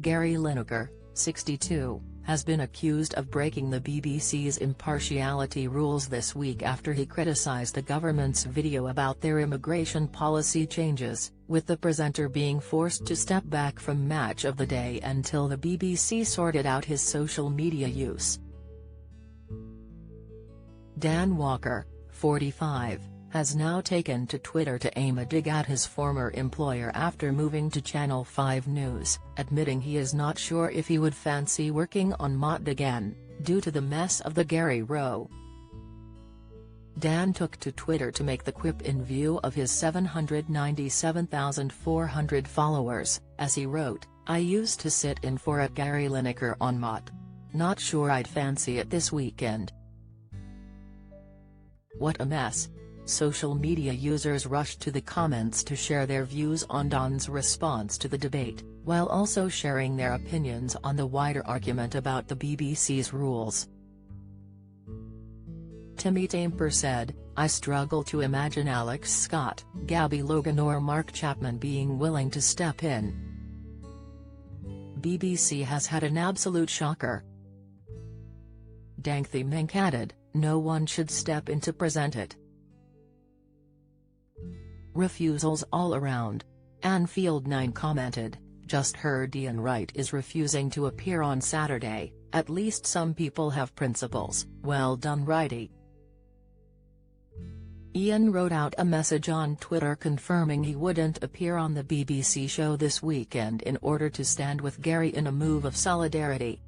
Gary Lineker, 62, has been accused of breaking the BBC's impartiality rules this week after he criticized the government's video about their immigration policy changes, with the presenter being forced to step back from Match of the Day until the BBC sorted out his social media use. Dan Walker, 45, has now taken to Twitter to aim a dig at his former employer after moving to Channel 5 News, admitting he is not sure if he would fancy working on MOTD again, due to the mess of the Gary row. Dan took to Twitter to make the quip in view of his 797,400 followers, as he wrote, "I used to sit in for a Gary Lineker on MOTD. Not sure I'd fancy it this weekend." What a mess. Social media users rushed to the comments to share their views on Dan's response to the debate, while also sharing their opinions on the wider argument about the BBC's rules. Timmy Tamper said, "I struggle to imagine Alex Scott, Gabby Logan or Mark Chapman being willing to step in. BBC has had an absolute shocker." Dankthi Mink added, "No one should step in to present it. Refusals all around." Anfield 9 commented, "Just heard Ian Wright is refusing to appear on Saturday. At least some people have principles. Well done, Wrighty." Ian wrote out a message on Twitter confirming he wouldn't appear on the BBC show this weekend in order to stand with Gary in a move of solidarity.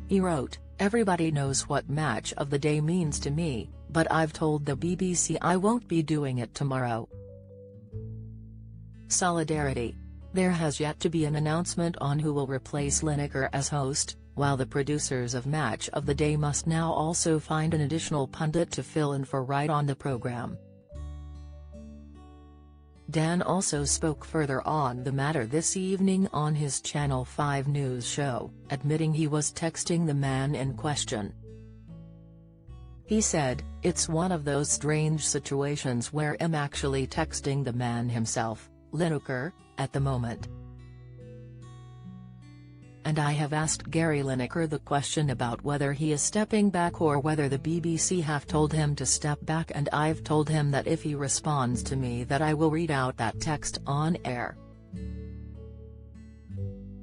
He wrote, "Everybody knows what Match of the Day means to me, but I've told the BBC I won't be doing it tomorrow. Solidarity. There has yet to be an announcement on who will replace Lineker as host, while the producers of Match of the Day must now also find an additional pundit to fill in for Wright on the programme." Dan also spoke further on the matter this evening on his Channel 5 News show, admitting he was texting the man in question. He said, "It's one of those strange situations where I'm actually texting the man himself, Lineker, at the moment. And I have asked Gary Lineker the question about whether he is stepping back or whether the BBC have told him to step back, and I've told him that if he responds to me that I will read out that text on air.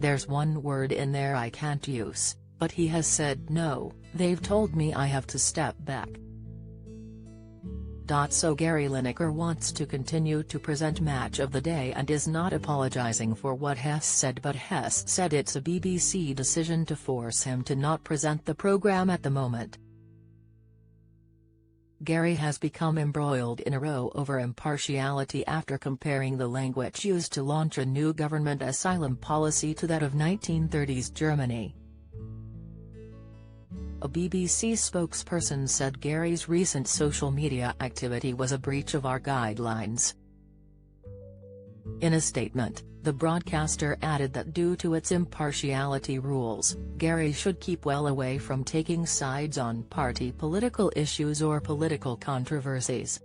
There's one word in there I can't use, but he has said no, they've told me I have to step back." So Gary Lineker wants to continue to present Match of the Day and is not apologizing for what Hess said, but Hess said it's a BBC decision to force him to not present the programme at the moment. Gary has become embroiled in a row over impartiality after comparing the language used to launch a new government asylum policy to that of 1930s Germany. A BBC spokesperson said Gary's recent social media activity was a breach of our guidelines. In a statement, the broadcaster added that due to its impartiality rules, Gary should keep well away from taking sides on party political issues or political controversies.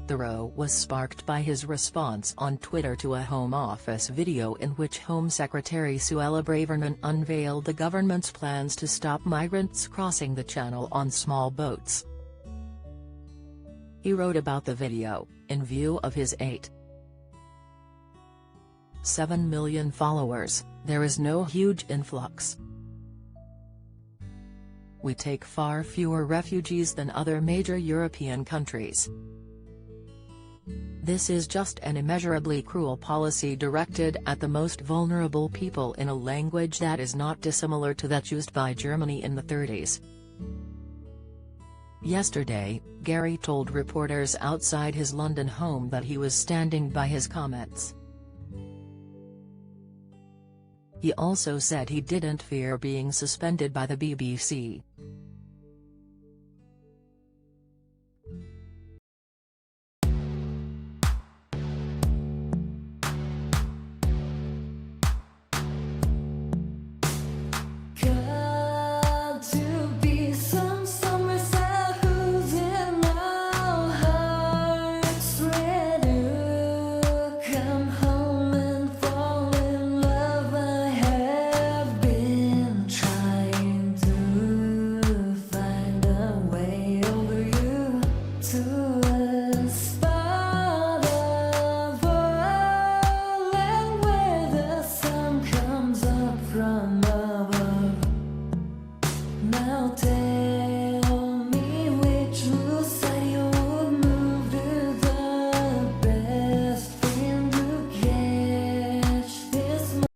The row was sparked by his response on Twitter to a Home Office video in which Home Secretary Suella Braverman unveiled the government's plans to stop migrants crossing the channel on small boats. He wrote about the video, in view of his 8.7 million followers, there is no huge influx. We take far fewer refugees than other major European countries. This is just an immeasurably cruel policy directed at the most vulnerable people in a language that is not dissimilar to that used by Germany in the 30s. Yesterday, Gary told reporters outside his London home that he was standing by his comments. He also said he didn't fear being suspended by the BBC.